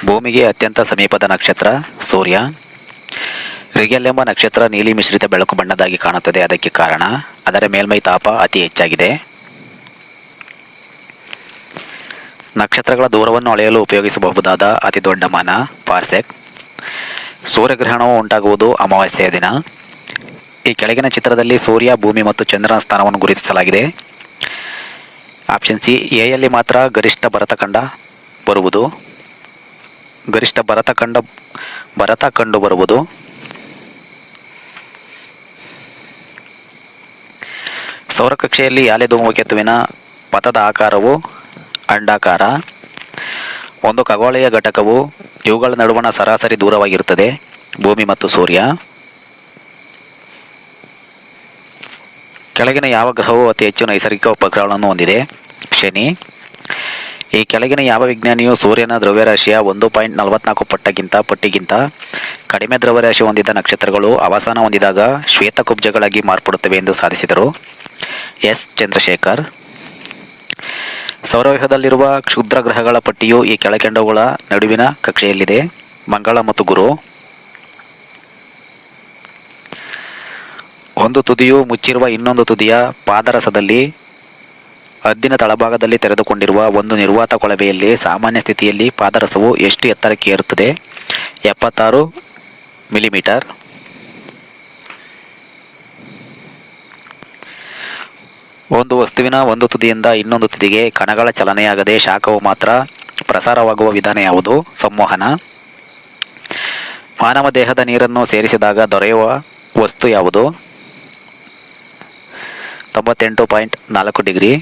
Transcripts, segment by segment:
ಭೂಮಿಗೆ ಅತ್ಯಂತ ಸಮೀಪದ ನಕ್ಷತ್ರ ಸೂರ್ಯ. ರಿಗೆಲ್ ಎಂಬ ನಕ್ಷತ್ರ ನೀಲಿ ಮಿಶ್ರಿತ ಬೆಳಕು ಬಣ್ಣದಾಗಿ ಕಾಣುತ್ತದೆ. ಅದಕ್ಕೆ ಕಾರಣ ಅದರ ಮೇಲ್ಮೈ ತಾಪ ಅತಿ ಹೆಚ್ಚಾಗಿದೆ. ನಕ್ಷತ್ರಗಳ ದೂರವನ್ನು ಅಳೆಯಲು ಉಪಯೋಗಿಸಬಹುದಾದ ಅತಿ ದೊಡ್ಡ ಮಾನ ಪಾರ್ಸೆಕ್. ಸೂರ್ಯಗ್ರಹಣವು ಉಂಟಾಗುವುದು ಅಮಾವಾಸ್ಯೆಯ ದಿನ. ಈ ಕೆಳಗಿನ ಚಿತ್ರದಲ್ಲಿ ಸೂರ್ಯ, ಭೂಮಿ ಮತ್ತು ಚಂದ್ರನ ಸ್ಥಾನವನ್ನು ಗುರುತಿಸಲಾಗಿದೆ. ಆಪ್ಷನ್ ಸಿ, ಎಯಲ್ಲಿ ಮಾತ್ರ ಗರಿಷ್ಠ ಭರತ ಕಂಡು ಬರುವುದು. ಸೌರಕಕ್ಷೆಯಲ್ಲಿ ಯಾಲೆ ಧೂಮಕೇತುವಿನ ಪಥದ ಆಕಾರವು ಅಂಡಾಕಾರ. ಒಂದು ಖಗೋಳೀಯ ಘಟಕವು ಇವುಗಳ ನಡುವಣ ಸರಾಸರಿ ದೂರವಾಗಿರುತ್ತದೆ, ಭೂಮಿ ಮತ್ತು ಸೂರ್ಯ. ಕೆಳಗಿನ ಯಾವ ಗ್ರಹವು ಅತಿ ಹೆಚ್ಚು ನೈಸರ್ಗಿಕ ಉಪಗ್ರಹಗಳನ್ನು ಹೊಂದಿದೆ? ಶನಿ. ಈ ಕೆಳಗಿನ ಯಾವ ವಿಜ್ಞಾನಿಯು ಸೂರ್ಯನ ದ್ರವ್ಯರಾಶಿಯ 1.44 ಪಟ್ಟಿಗಿಂತ ಕಡಿಮೆ ದ್ರವ್ಯರಾಶಿ ಹೊಂದಿದ ನಕ್ಷತ್ರಗಳು ಅವಸಾನ ಹೊಂದಿದಾಗ ಶ್ವೇತಕುಬ್ಜಗಳಾಗಿ ಮಾರ್ಪಡುತ್ತವೆ ಎಂದು ಸಾಧಿಸಿದರು? ಎಸ್. ಚಂದ್ರಶೇಖರ್. ಸೌರವ್ಯೂಹದಲ್ಲಿರುವ ಕ್ಷುದ್ರ ಗ್ರಹಗಳ ಪಟ್ಟಿಯು ಈ ಕೆಳಕಂಡವುಗಳ ನಡುವಿನ ಕಕ್ಷೆಯಲ್ಲಿದೆ: ಮಂಗಳ ಮತ್ತು ಗುರು. ಒಂದು ತುದಿಯು ಮುಚ್ಚಿರುವ ಇನ್ನೊಂದು ತುದಿಯ ಪಾದರಸದಲ್ಲಿ ಹದ್ದಿನ ತಳಭಾಗದಲ್ಲಿ ತೆರೆದುಕೊಂಡಿರುವ ಒಂದು ನಿರ್ವಾತ ಕೊಳವೆಯಲ್ಲಿ ಸಾಮಾನ್ಯ ಸ್ಥಿತಿಯಲ್ಲಿ ಪಾದರಸವು ಎಷ್ಟು ಎತ್ತರಕ್ಕೆ ಏರುತ್ತದೆ? 76 ಮಿಲಿಮೀಟರ್. ಒಂದು ವಸ್ತುವಿನ ಒಂದು ತುದಿಯಿಂದ ಇನ್ನೊಂದು ತುದಿಗೆ ಕಣಗಳ ಚಲನೆಯಾಗದೆ ಶಾಖವು ಮಾತ್ರ ಪ್ರಸಾರವಾಗುವ ವಿಧಾನ ಯಾವುದು? ಸಂವಹನ. ಮಾನವ ದೇಹದ ನೀರನ್ನು ಸೇರಿಸಿದಾಗ ದೊರೆಯುವ ವಸ್ತು ಯಾವುದು? 98.4 ಡಿಗ್ರಿ.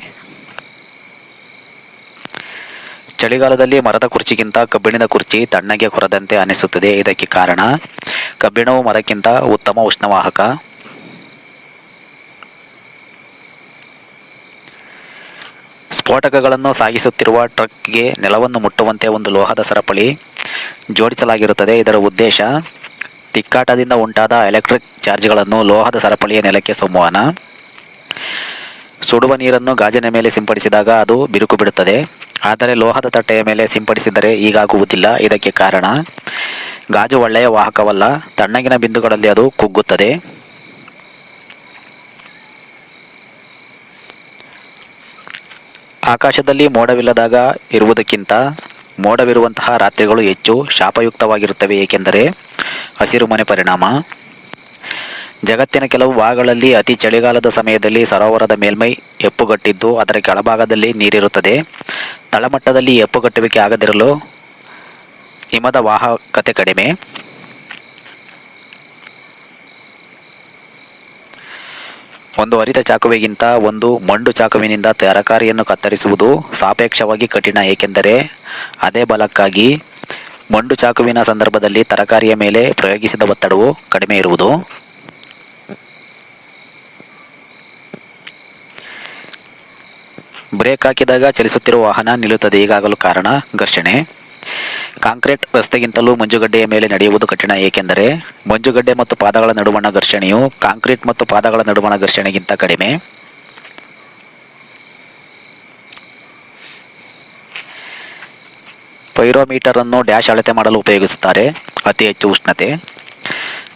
ಚಳಿಗಾಲದಲ್ಲಿ ಮರದ ಕುರ್ಚಿಗಿಂತ ಕಬ್ಬಿಣದ ಕುರ್ಚಿ ತಣ್ಣಗೆ ಕೊರದಂತೆ ಅನಿಸುತ್ತದೆ. ಇದಕ್ಕೆ ಕಾರಣ ಕಬ್ಬಿಣವು ಮರಕ್ಕಿಂತ ಉತ್ತಮ ಉಷ್ಣವಾಹಕ. ಸ್ಫೋಟಕಗಳನ್ನು ಸಾಗಿಸುತ್ತಿರುವ ಟ್ರಕ್ಗೆ ನೆಲವನ್ನು ಮುಟ್ಟುವಂತೆ ಒಂದು ಲೋಹದ ಸರಪಳಿ ಜೋಡಿಸಲಾಗಿರುತ್ತದೆ. ಇದರ ಉದ್ದೇಶ ತಿಕ್ಕಾಟದಿಂದ ಉಂಟಾದ ಎಲೆಕ್ಟ್ರಿಕ್ ಚಾರ್ಜ್ಗಳನ್ನು ಲೋಹದ ಸರಪಳಿಯ ನೆಲಕ್ಕೆ ಸಂವಹನ. ಸುಡುವ ನೀರನ್ನು ಗಾಜಿನ ಮೇಲೆ ಸಿಂಪಡಿಸಿದಾಗ ಅದು ಬಿರುಕು ಬಿಡುತ್ತದೆ, ಆದರೆ ಲೋಹದ ತಟ್ಟೆಯ ಮೇಲೆ ಸಿಂಪಡಿಸಿದರೆ ಹೀಗಾಗುವುದಿಲ್ಲ. ಇದಕ್ಕೆ ಕಾರಣ ಗಾಜು ಒಳ್ಳೆಯ ವಾಹಕವಲ್ಲ, ತಣ್ಣಗಿನ ಬಿಂದುಗಳಲ್ಲಿ ಅದು ಕುಗ್ಗುತ್ತದೆ. ಆಕಾಶದಲ್ಲಿ ಮೋಡವಿಲ್ಲದಾಗ ಇರುವುದಕ್ಕಿಂತ ಮೋಡವಿರುವಂತಹ ರಾತ್ರಿಗಳು ಹೆಚ್ಚು ಶಾಪಯುಕ್ತವಾಗಿರುತ್ತವೆ, ಏಕೆಂದರೆ ಹಸಿರುಮನೆ ಪರಿಣಾಮ. ಜಗತ್ತಿನ ಕೆಲವು ಭಾಗಗಳಲ್ಲಿ ಅತಿ ಚಳಿಗಾಲದ ಸಮಯದಲ್ಲಿ ಸರೋವರದ ಮೇಲ್ಮೈ ಹೆಪ್ಪುಗಟ್ಟಿದ್ದು ಅದರ ಕೆಳಭಾಗದಲ್ಲಿ ನೀರಿರುತ್ತದೆ. ತಳಮಟ್ಟದಲ್ಲಿ ಹೆಪ್ಪುಗಟ್ಟುವಿಕೆ ಆಗದಿರಲು ಹಿಮದ ವಾಹಕತೆ ಕಡಿಮೆ. ಒಂದು ಹರಿತ ಚಾಕುವಿಗಿಂತ ಒಂದು ಮಂಡು ಚಾಕುವಿನಿಂದ ತರಕಾರಿಯನ್ನು ಕತ್ತರಿಸುವುದು ಸಾಪೇಕ್ಷವಾಗಿ ಕಠಿಣ, ಏಕೆಂದರೆ ಅದೇ ಬಲಕ್ಕಾಗಿ ಮಂಡು ಚಾಕುವಿನ ಸಂದರ್ಭದಲ್ಲಿ ತರಕಾರಿಯ ಮೇಲೆ ಪ್ರಯೋಗಿಸಿದ ಒತ್ತಡವು ಕಡಿಮೆ ಇರುವುದು. ಬ್ರೇಕ್ ಹಾಕಿದಾಗ ಚಲಿಸುತ್ತಿರುವ ವಾಹನ ನಿಲ್ಲುತ್ತದೆ, ಹೀಗಾಗಲು ಕಾರಣ ಘರ್ಷಣೆ. ಕಾಂಕ್ರೀಟ್ ರಸ್ತೆಗಿಂತಲೂ ಮಂಜುಗಡ್ಡೆಯ ಮೇಲೆ ನಡೆಯುವುದು ಕಠಿಣ, ಏಕೆಂದರೆ ಮಂಜುಗಡ್ಡೆ ಮತ್ತು ಪಾದಗಳ ನಡುವಣ ಘರ್ಷಣೆಯು ಕಾಂಕ್ರೀಟ್ ಮತ್ತು ಪಾದಗಳ ನಡುವಣ ಘರ್ಷಣೆಗಿಂತ ಕಡಿಮೆ. ಪೈರೋಮೀಟರ್ ಅನ್ನು ಡ್ಯಾಶ್ ಅಳತೆ ಮಾಡಲು ಉಪಯೋಗಿಸುತ್ತಾರೆ? ಅತಿ ಹೆಚ್ಚು ಉಷ್ಣತೆ.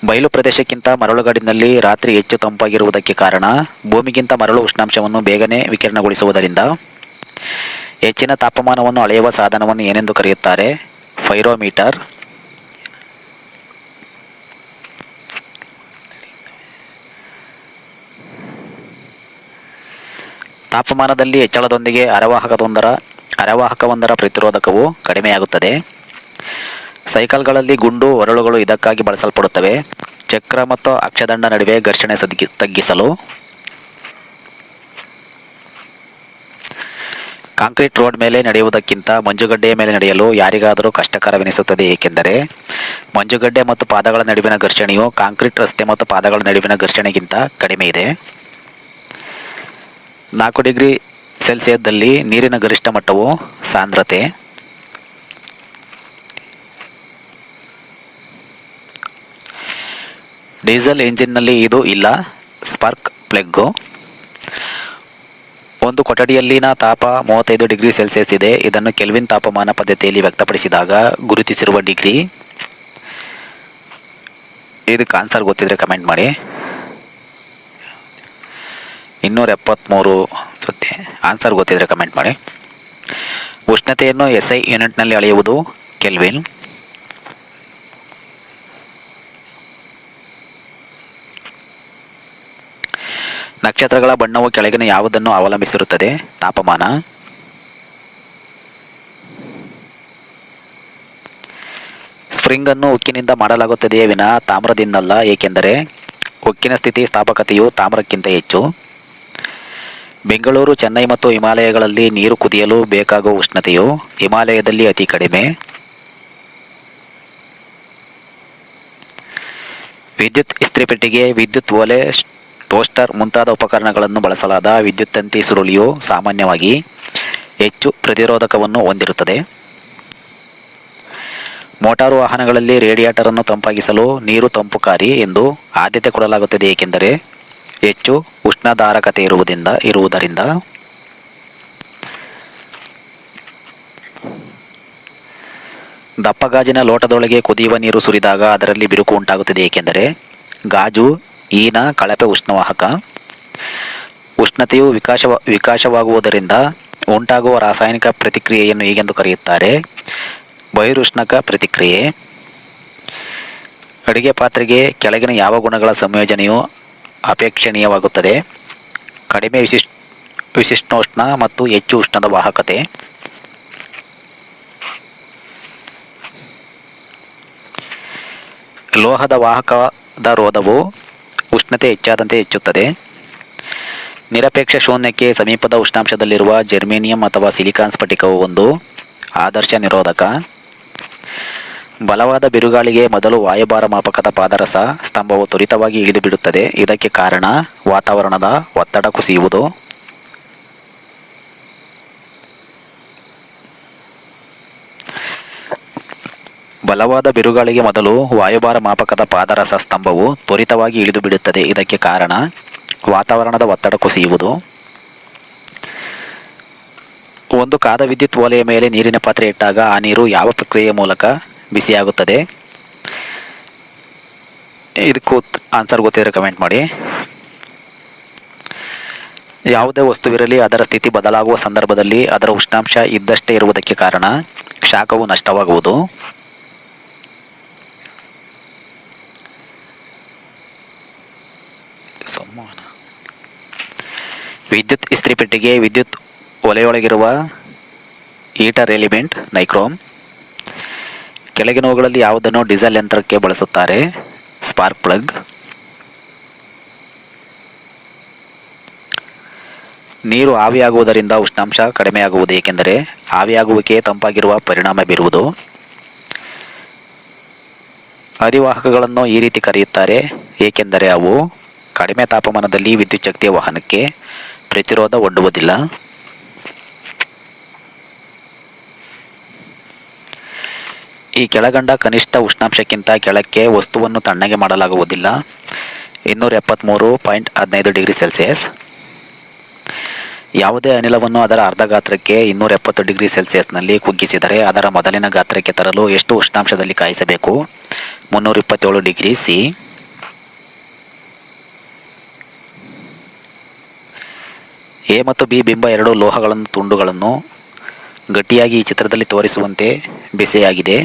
ಬಯಲು ಪ್ರದೇಶಕ್ಕಿಂತ ಮರಳುಗಾಡಿನಲ್ಲಿ ರಾತ್ರಿ ಹೆಚ್ಚು ತಂಪಾಗಿರುವುದಕ್ಕೆ ಕಾರಣ ಭೂಮಿಗಿಂತ ಮರಳು ಉಷ್ಣಾಂಶವನ್ನು ಬೇಗನೆ ವಿಕಿರಣಗೊಳಿಸುವುದರಿಂದ. ಹೆಚ್ಚಿನ ತಾಪಮಾನವನ್ನು ಅಳೆಯುವ ಸಾಧನವನ್ನು ಏನೆಂದು ಕರೆಯುತ್ತಾರೆ? ಪೈರೋಮೀಟರ್. ತಾಪಮಾನದಲ್ಲಿ ಹೆಚ್ಚಳದೊಂದಿಗೆ ಅರೆವಾಹಕವೊಂದರ ಪ್ರತಿರೋಧಕವು ಕಡಿಮೆಯಾಗುತ್ತದೆ. ಸೈಕಲ್ಗಳಲ್ಲಿ ಗುಂಡು ಹೊರಳುಗಳು ಇದಕ್ಕಾಗಿ ಬಳಸಲ್ಪಡುತ್ತವೆ. ಚಕ್ರ ಮತ್ತು ಅಕ್ಷದಂಡ ನಡುವೆ ಘರ್ಷಣೆ ತಗ್ಗಿಸಲು. ಕಾಂಕ್ರೀಟ್ ರೋಡ್ ಮೇಲೆ ನಡೆಯುವುದಕ್ಕಿಂತ ಮಂಜುಗಡ್ಡೆಯ ಮೇಲೆ ನಡೆಯಲು ಯಾರಿಗಾದರೂ ಕಷ್ಟಕರವೆನಿಸುತ್ತದೆ, ಏಕೆಂದರೆ ಮಂಜುಗಡ್ಡೆ ಮತ್ತು ಪಾದಗಳ ನಡುವಿನ ಘರ್ಷಣೆಯು ಕಾಂಕ್ರೀಟ್ ರಸ್ತೆ ಮತ್ತು ಪಾದಗಳ ನಡುವಿನ ಘರ್ಷಣೆಗಿಂತ ಕಡಿಮೆ ಇದೆ. 4 ಡಿಗ್ರಿ ಸೆಲ್ಸಿಯಸ್ದಲ್ಲಿ ನೀರಿನ ಗರಿಷ್ಠ ಮಟ್ಟವು ಸಾಂದ್ರತೆ. ಡೀಸೆಲ್ ಇಂಜಿನ್ನಲ್ಲಿ ಇದು ಇಲ್ಲ. Spark plug. ಒಂದು ಕೊಠಡಿಯಲ್ಲಿನ ತಾಪ 35 ಡಿಗ್ರಿ ಸೆಲ್ಸಿಯಸ್ ಇದೆ. ಇದನ್ನು ಕೆಲ್ವಿನ್ ತಾಪಮಾನ ಪದ್ಧತಿಯಲ್ಲಿ ವ್ಯಕ್ತಪಡಿಸಿದಾಗ ಗುರುತಿಸಿರುವ ಡಿಗ್ರಿ. ಇದಕ್ಕೆ ಆನ್ಸರ್ ಗೊತ್ತಿದ್ರೆ ಕಮೆಂಟ್ ಮಾಡಿ. 273 ಸತ್ಯ. ಆನ್ಸರ್ ಗೊತ್ತಿದ್ರೆ ಕಮೆಂಟ್ ಮಾಡಿ. ಉಷ್ಣತೆಯನ್ನು SI ಯೂನಿಟ್ನಲ್ಲಿ ಅಳೆಯುವುದು ಕೆಲ್ವಿನ್. ನಕ್ಷತ್ರಗಳ ಬಣ್ಣವು ಕೆಳಗಿನ ಯಾವುದನ್ನು ಅವಲಂಬಿಸಿರುತ್ತದೆ? ತಾಪಮಾನ. ಸ್ಪ್ರಿಂಗ್ ಅನ್ನು ಉಕ್ಕಿನಿಂದ ಮಾಡಲಾಗುತ್ತದೆಯೇ ವಿನಃ ತಾಮ್ರದಿಂದಲ್ಲ, ಏಕೆಂದರೆ ಉಕ್ಕಿನ ಸ್ಥಿತಿ ಸ್ಥಾಪಕತೆಯು ತಾಮ್ರಕ್ಕಿಂತ ಹೆಚ್ಚು. ಬೆಂಗಳೂರು, ಚೆನ್ನೈ ಮತ್ತು ಹಿಮಾಲಯಗಳಲ್ಲಿ ನೀರು ಕುದಿಯಲು ಬೇಕಾಗುವ ಉಷ್ಣತೆಯು ಹಿಮಾಲಯದಲ್ಲಿ ಅತಿ ಕಡಿಮೆ. ವಿದ್ಯುತ್ ಇಸ್ತ್ರಿಪೆಟ್ಟಿಗೆ, ವಿದ್ಯುತ್ ಒಲೆ, ಟೋಸ್ಟರ್ ಮುಂತಾದ ಉಪಕರಣಗಳನ್ನು ಬಳಸಲಾದ ವಿದ್ಯುತ್ ತಂತಿ ಸುರುಳಿಯು ಸಾಮಾನ್ಯವಾಗಿ ಹೆಚ್ಚು ಪ್ರತಿರೋಧಕವನ್ನು ಹೊಂದಿರುತ್ತದೆ. ಮೋಟಾರು ವಾಹನಗಳಲ್ಲಿ ರೇಡಿಯೇಟರ್ ಅನ್ನು ತಂಪಾಗಿಸಲು ನೀರು ತಂಪುಕಾರಿ ಎಂದು ಆದ್ಯತೆ ಕೊಡಲಾಗುತ್ತದೆ, ಏಕೆಂದರೆ ಹೆಚ್ಚು ಉಷ್ಣಧಾರಕತೆ ಇರುವುದರಿಂದ. ದಪ್ಪ ಗಾಜಿನ ಲೋಟದೊಳಗೆ ಕುದಿಯುವ ನೀರು ಸುರಿದಾಗ ಅದರಲ್ಲಿ ಬಿರುಕು ಉಂಟಾಗುತ್ತದೆ, ಏಕೆಂದರೆ ಗಾಜು ಈನ ಕಳಪೆ ಉಷ್ಣವಾಹಕ. ಉಷ್ಣತೆಯು ವಿಕಾಸವಾಗುವುದರಿಂದ ಉಂಟಾಗುವ ರಾಸಾಯನಿಕ ಪ್ರತಿಕ್ರಿಯೆಯನ್ನು ಹೀಗೆಂದು ಕರೆಯುತ್ತಾರೆ: ಬಹಿರುಷ್ಣಕ ಪ್ರತಿಕ್ರಿಯೆ. ಅಡಿಗೆ ಪಾತ್ರೆಗೆ ಕೆಳಗಿನ ಯಾವ ಗುಣಗಳ ಸಂಯೋಜನೆಯು ಅಪೇಕ್ಷಣೀಯವಾಗುತ್ತದೆ? ಕಡಿಮೆ ವಿಶಿಷ್ಟೋಷ್ಣ ಮತ್ತು ಹೆಚ್ಚು ಉಷ್ಣದ ವಾಹಕತೆ. ಲೋಹದ ವಾಹಕದ ರೋಧವು ಉಷ್ಣತೆ ಹೆಚ್ಚಾದಂತೆ ಹೆಚ್ಚುತ್ತದೆ. ನಿರಪೇಕ್ಷ ಶೂನ್ಯಕ್ಕೆ ಸಮೀಪದ ಉಷ್ಣಾಂಶದಲ್ಲಿರುವ ಜರ್ಮೇನಿಯಂ ಅಥವಾ ಸಿಲಿಕಾನ್ ಸ್ಫಟಿಕವು ಒಂದು ಆದರ್ಶ ನಿರೋಧಕ. ಬಲವಾದ ಬಿರುಗಾಳಿಗೆ ಮೊದಲು ವಾಯುಭಾರ ಮಾಪಕದ ಪಾದರಸ ಸ್ತಂಭವು ತ್ವರಿತವಾಗಿ ಇಳಿದು ಬಿಡುತ್ತದೆ. ಇದಕ್ಕೆ ಕಾರಣ ವಾತಾವರಣದ ಒತ್ತಡ ಕುಸಿಯುವುದು. ಬಲವಾದ ಬಿರುಗಾಳಿಗೆ ಮೊದಲು ವಾಯುಭಾರ ಮಾಪಕದ ಪಾದರಸ ಸ್ತಂಭವು ತ್ವರಿತವಾಗಿ ಇಳಿದು ಬಿಡುತ್ತದೆ. ಇದಕ್ಕೆ ಕಾರಣ ವಾತಾವರಣದ ಒತ್ತಡ ಕುಸಿಯುವುದು. ಒಂದು ಕಾದ ವಿದ್ಯುತ್ ಒಲೆಯ ಮೇಲೆ ನೀರಿನ ಪಾತ್ರೆ ಇಟ್ಟಾಗ ಆ ನೀರು ಯಾವ ಪ್ರಕ್ರಿಯೆಯ ಮೂಲಕ ಬಿಸಿಯಾಗುತ್ತದೆ? ಇದಕ್ಕೂ ಆನ್ಸರ್ ಗೊತ್ತಿದ್ರೆ ಕಮೆಂಟ್ ಮಾಡಿ. ಯಾವುದೇ ವಸ್ತುವಿರಲಿ ಅದರ ಸ್ಥಿತಿ ಬದಲಾಗುವ ಸಂದರ್ಭದಲ್ಲಿ ಅದರ ಉಷ್ಣಾಂಶ ಇದ್ದಷ್ಟೇ ಇರುವುದಕ್ಕೆ ಕಾರಣ ಶಾಖವು ನಷ್ಟವಾಗುವುದು. ವಿದ್ಯುತ್ ಇಸ್ತ್ರಿಪೆಟ್ಟಿಗೆ, ವಿದ್ಯುತ್ ಒಲೆಯೊಳಗಿರುವ ಹೀಟರ್ ಎಲಿಮೆಂಟ್ ನೈಕ್ರೋಮ್. ಕೆಳಗಿನವುಗಳಲ್ಲಿ ಯಾವುದನ್ನು ಡೀಸೆಲ್ ಯಂತ್ರಕ್ಕೆ ಬಳಸುತ್ತಾರೆ? Spark plug. ನೀರು ಆವಿಯಾಗುವುದರಿಂದ ಉಷ್ಣಾಂಶ ಕಡಿಮೆಯಾಗುವುದು, ಏಕೆಂದರೆ ಆವಿಯಾಗುವಿಕೆ ತಂಪಾಗಿರುವ ಪರಿಣಾಮ ಬೀರುವುದು. ಅಧಿವಾಹಕಗಳನ್ನು ಈ ರೀತಿ ಕರೆಯುತ್ತಾರೆ, ಏಕೆಂದರೆ ಅವು ಕಡಿಮೆ ತಾಪಮಾನದಲ್ಲಿ ವಿದ್ಯುತ್ ಶಕ್ತಿಯ ವಹನಕ್ಕೆ ಪ್ರತಿರೋಧ ಒಡ್ಡುವುದಿಲ್ಲ. ಈ ಕೆಳಗಂಡ ಕನಿಷ್ಠ ಉಷ್ಣಾಂಶಕ್ಕಿಂತ ಕೆಳಕ್ಕೆ ವಸ್ತುವನ್ನು ತಣ್ಣಗೆ ಮಾಡಲಾಗುವುದಿಲ್ಲ. 273.15 ಡಿಗ್ರಿ ಸೆಲ್ಸಿಯಸ್. ಯಾವುದೇ ಅನಿಲವನ್ನು ಅದರ ಅರ್ಧ ಗಾತ್ರಕ್ಕೆ 270 ಡಿಗ್ರಿ ಸೆಲ್ಸಿಯಸ್ನಲ್ಲಿ ಕುಗ್ಗಿಸಿದರೆ ಅದರ ಮೊದಲಿನ ಗಾತ್ರಕ್ಕೆ ತರಲು ಎಷ್ಟು ಉಷ್ಣಾಂಶದಲ್ಲಿ ಕಾಯಿಸಬೇಕು? 327 ಡಿಗ್ರಿ ಸಿ. ಎ ಮತ್ತು ಬಿ ಬಿಂಬ ಎರಡು ಲೋಹಗಳನ್ನು ತುಂಡುಗಳನ್ನು ಗಟ್ಟಿಯಾಗಿ ಈ ಚಿತ್ರದಲ್ಲಿ ತೋರಿಸುವಂತೆ ಬೆಸೆಯಾಗಿದೆ.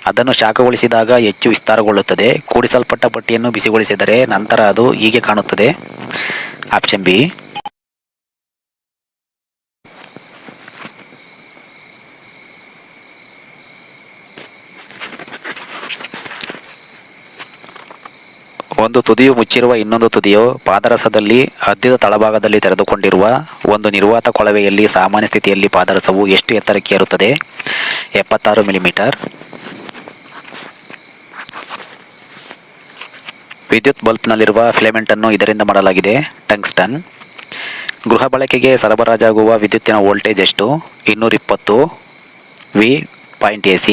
ಅದನ್ನು ಶಾಖಗೊಳಿಸಿದಾಗ ಹೆಚ್ಚು ವಿಸ್ತಾರಗೊಳ್ಳುತ್ತದೆ. ಕೂಡಿಸಲ್ಪಟ್ಟ ಪಟ್ಟಿಯನ್ನು ಬಿಸಿಗೊಳಿಸಿದರೆ ನಂತರ ಅದು ಹೀಗೆ ಕಾಣುತ್ತದೆ. Option B. ಒಂದು ತುದಿಯು ಮುಚ್ಚಿರುವ, ಇನ್ನೊಂದು ತುದಿಯು ಪಾದರಸದಲ್ಲಿ ಹದ್ದಿದ ತಳಭಾಗದಲ್ಲಿ ತೆರೆದುಕೊಂಡಿರುವ ಒಂದು ನಿರ್ವಾತ ಕೊಳವೆಯಲ್ಲಿ ಸಾಮಾನ್ಯ ಸ್ಥಿತಿಯಲ್ಲಿ ಪಾದರಸವು ಎಷ್ಟು ಎತ್ತರಕ್ಕೆ ಏರುತ್ತದೆ? 76 ಮಿಲಿಮೀಟರ್. ವಿದ್ಯುತ್ ಬಲ್ಬ್ನಲ್ಲಿರುವ ಫಿಲಮೆಂಟ್ ಅನ್ನು ಇದರಿಂದ ಮಾಡಲಾಗಿದೆ. ಟಂಗ್ಸ್ಟನ್. ಗೃಹ ಬಳಕೆಗೆ ಸರಬರಾಜಾಗುವ ವಿದ್ಯುತ್ತಿನ ವೋಲ್ಟೇಜ್ ಎಷ್ಟು? 220 V.AC.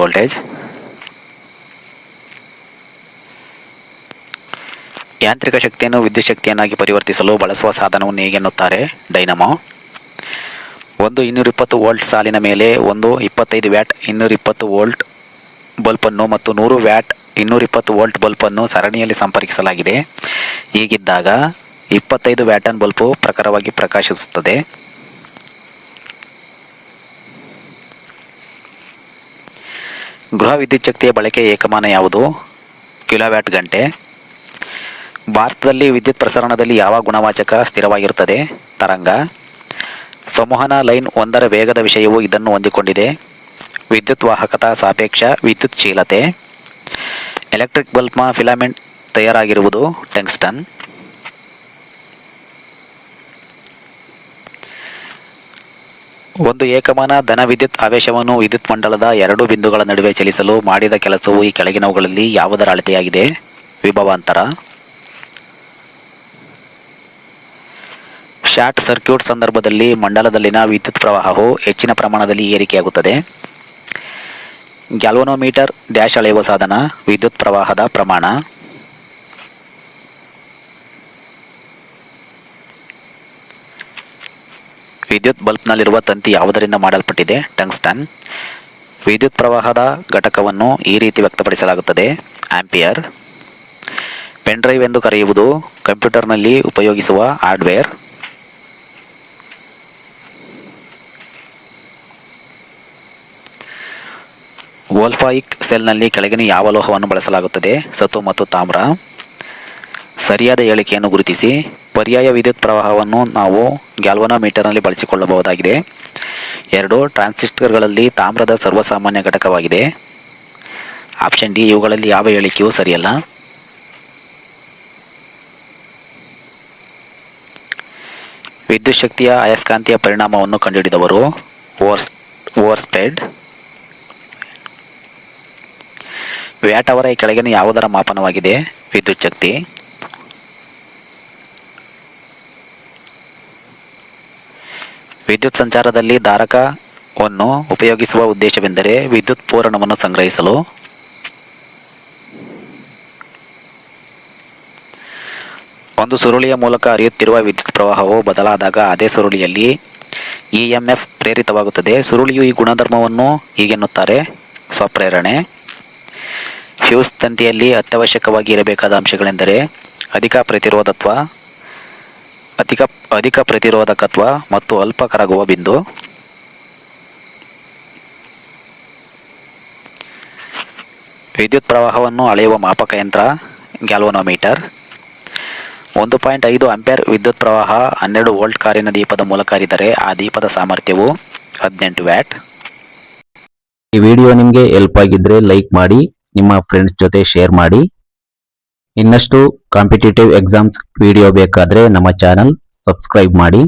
ವೋಲ್ಟೇಜ್. ಯಾಂತ್ರಿಕ ಶಕ್ತಿಯನ್ನು ವಿದ್ಯುತ್ ಶಕ್ತಿಯನ್ನಾಗಿ ಪರಿವರ್ತಿಸಲು ಬಳಸುವ ಸಾಧನವನ್ನು ಹೇಗೆನ್ನುತ್ತಾರೆ? ಡೈನಮೋ. ಒಂದು 220 ವೋಲ್ಟ್ ಸಾಲಿನ ಮೇಲೆ ಒಂದು 25 ವ್ಯಾಟ್ 220 ವೋಲ್ಟ್ ಬಲ್ಬನ್ನು ಮತ್ತು 100 ವ್ಯಾಟ್ 220 ವೋಲ್ಟ್ ಬಲ್ಬನ್ನು ಸರಣಿಯಲ್ಲಿ ಸಂಪರ್ಕಿಸಲಾಗಿದೆ. ಹೀಗಿದ್ದಾಗ 25 ವ್ಯಾಟನ್ ಬಲ್ಬು ಪ್ರಖರವಾಗಿ ಪ್ರಕಾಶಿಸುತ್ತದೆ. ಗೃಹ ವಿದ್ಯುತ್ ಶಕ್ತಿಯ ಬಳಕೆ ಏಕಮಾನ ಯಾವುದು? ಕಿಲೋವ್ಯಾಟ್ ಗಂಟೆ. ಭಾರತದಲ್ಲಿ ವಿದ್ಯುತ್ ಪ್ರಸರಣದಲ್ಲಿ ಯಾವ ಗುಣವಾಚಕ ಸ್ಥಿರವಾಗಿರುತ್ತದೆ? ತರಂಗ. ಸಂವಹನ ಲೈನ್ ಒಂದರ ವೇಗದ ವಿಷಯವು ಇದನ್ನು ಹೊಂದಿಕೊಂಡಿದೆ. ವಿದ್ಯುತ್ ವಾಹಕದ ಸಾಪೇಕ್ಷ ವಿದ್ಯುತ್ಶೀಲತೆ. ಎಲೆಕ್ಟ್ರಿಕ್ ಬಲ್ಬ್ನ ಫಿಲಮೆಂಟ್ ತಯಾರಾಗಿರುವುದು ಟಂಗ್ಸ್ಟನ್. ಒಂದು ಏಕಮಾನ ಧನ ವಿದ್ಯುತ್ ಆವೇಶವನ್ನು ವಿದ್ಯುತ್ ಮಂಡಲದ ಎರಡು ಬಿಂದುಗಳ ನಡುವೆ ಚಲಿಸಲು ಮಾಡಿದ ಕೆಲಸವು ಈ ಕೆಳಗಿನವುಗಳಲ್ಲಿ ಯಾವುದರ ಅಳತೆಯಾಗಿದೆ? ವಿಭವಾಂತರ. ಶಾರ್ಟ್ ಸರ್ಕ್ಯೂಟ್ ಸಂದರ್ಭದಲ್ಲಿ ಮಂಡಲದಲ್ಲಿನ ವಿದ್ಯುತ್ ಪ್ರವಾಹವು ಹೆಚ್ಚಿನ ಪ್ರಮಾಣದಲ್ಲಿ ಏರಿಕೆಯಾಗುತ್ತದೆ. ಗ್ಯಾಲ್ವನೋಮೀಟರ್ ಡ್ಯಾಶ್ ಅಳೆಯುವ ಸಾಧನ. ವಿದ್ಯುತ್ ಪ್ರವಾಹದ ಪ್ರಮಾಣ. ವಿದ್ಯುತ್ ಬಲ್ಬ್ನಲ್ಲಿರುವ ತಂತಿ ಯಾವುದರಿಂದ ಮಾಡಲ್ಪಟ್ಟಿದೆ? ಟಂಗ್ಸ್ಟನ್. ವಿದ್ಯುತ್ ಪ್ರವಾಹದ ಘಟಕವನ್ನು ಈ ರೀತಿ ವ್ಯಕ್ತಪಡಿಸಲಾಗುತ್ತದೆ: ಆಂಪಿಯರ್. ಪೆನ್ ಡ್ರೈವ್ ಎಂದು ಕರೆಯುವುದು ಕಂಪ್ಯೂಟರ್ನಲ್ಲಿ ಉಪಯೋಗಿಸುವ ಹಾರ್ಡ್ವೇರ್. ವೋಲ್ಫಾಯಿಕ್ ಸೆಲ್ನಲ್ಲಿ ಕೆಳಗಿನ ಯಾವ ಲೋಹವನ್ನು ಬಳಸಲಾಗುತ್ತದೆ? ಸತು ಮತ್ತು ತಾಮ್ರ. ಸರಿಯಾದ ಹೇಳಿಕೆಯನ್ನು ಗುರುತಿಸಿ. ಪರ್ಯಾಯ ವಿದ್ಯುತ್ ಪ್ರವಾಹವನ್ನು ನಾವು ಗ್ಯಾಲ್ವನೋಮೀಟರ್ನಲ್ಲಿ ಬಳಸಿಕೊಳ್ಳಬಹುದಾಗಿದೆ. 2. ಟ್ರಾನ್ಸಿಸ್ಟರ್ಗಳಲ್ಲಿ ತಾಮ್ರದ ಸರ್ವಸಾಮಾನ್ಯ ಘಟಕವಾಗಿದೆ. Option D. ಇವುಗಳಲ್ಲಿ ಯಾವ ಹೇಳಿಕೆಯೂ ಸರಿಯಲ್ಲ. ವಿದ್ಯುತ್ ಶಕ್ತಿಯ ಅಯಸ್ಕಾಂತೀಯ ಪರಿಣಾಮವನ್ನು ಕಂಡುಹಿಡಿದವರು ಓರ್ಸ್ಟೆಡ್. ವ್ಯಾಟ್ ಅವರ ಈ ಕೆಳಗಿನ ಯಾವುದರ ಮಾಪನವಾಗಿದೆ? ವಿದ್ಯುತ್ ಶಕ್ತಿ. ವಿದ್ಯುತ್ ಸಂಚಾರದಲ್ಲಿ ಧಾರಕವನ್ನು ಉಪಯೋಗಿಸುವ ಉದ್ದೇಶವೆಂದರೆ ವಿದ್ಯುತ್ ಪೂರಣವನ್ನು ಸಂಗ್ರಹಿಸಲು. ಒಂದು ಸುರುಳಿಯ ಮೂಲಕ ಹರಿಯುತ್ತಿರುವ ವಿದ್ಯುತ್ ಪ್ರವಾಹವು ಬದಲಾದಾಗ ಅದೇ ಸುರುಳಿಯಲ್ಲಿ EMF ಪ್ರೇರಿತವಾಗುತ್ತದೆ. ಸುರುಳಿಯು ಈ ಗುಣಧರ್ಮವನ್ನು ಹೀಗೆನ್ನುತ್ತಾರೆ: ಸ್ವಪ್ರೇರಣೆ. ಫ್ಯೂಸ್ ತಂತಿಯಲ್ಲಿ ಅತ್ಯವಶ್ಯಕವಾಗಿ ಇರಬೇಕಾದ ಅಂಶಗಳೆಂದರೆ ಅಧಿಕ ಪ್ರತಿರೋಧಕತ್ವ ಮತ್ತು ಅಲ್ಪ ಕರಗುವ ಬಿಂದು. ವಿದ್ಯುತ್ ಪ್ರವಾಹವನ್ನು ಅಳೆಯುವ ಮಾಪಕ ಯಂತ್ರ ಗ್ಯಾಲ್ವನೋಮೀಟರ್. 1.5 ಆಂಪಿಯರ್ ವಿದ್ಯುತ್ ಪ್ರವಾಹ 12 ವೋಲ್ಟ್ ಕಾರಿನ ದೀಪದ ಮೂಲಕ ಹರಿದರೆ ಆ ದೀಪದ ಸಾಮರ್ಥ್ಯವು 18 ವ್ಯಾಟ್. ಈ ವಿಡಿಯೋ ನಿಮಗೆ ಹೆಲ್ಪ್ ಆಗಿದ್ರೆ ಲೈಕ್ ಮಾಡಿ, ನಿಮ್ಮ ಫ್ರೆಂಡ್ಸ್ ಜೊತೆ ಶೇರ್ ಮಾಡಿ. ಇನ್ನಷ್ಟು ಕಾಂಪಿಟೇಟಿವ್ ಎಕ್ಸಾಮ್ಸ್ ವಿಡಿಯೋ ಬೇಕಾದ್ರೆ ನಮ್ಮ ಚಾನಲ್ ಸಬ್ಸ್ಕ್ರೈಬ್ ಮಾಡಿ.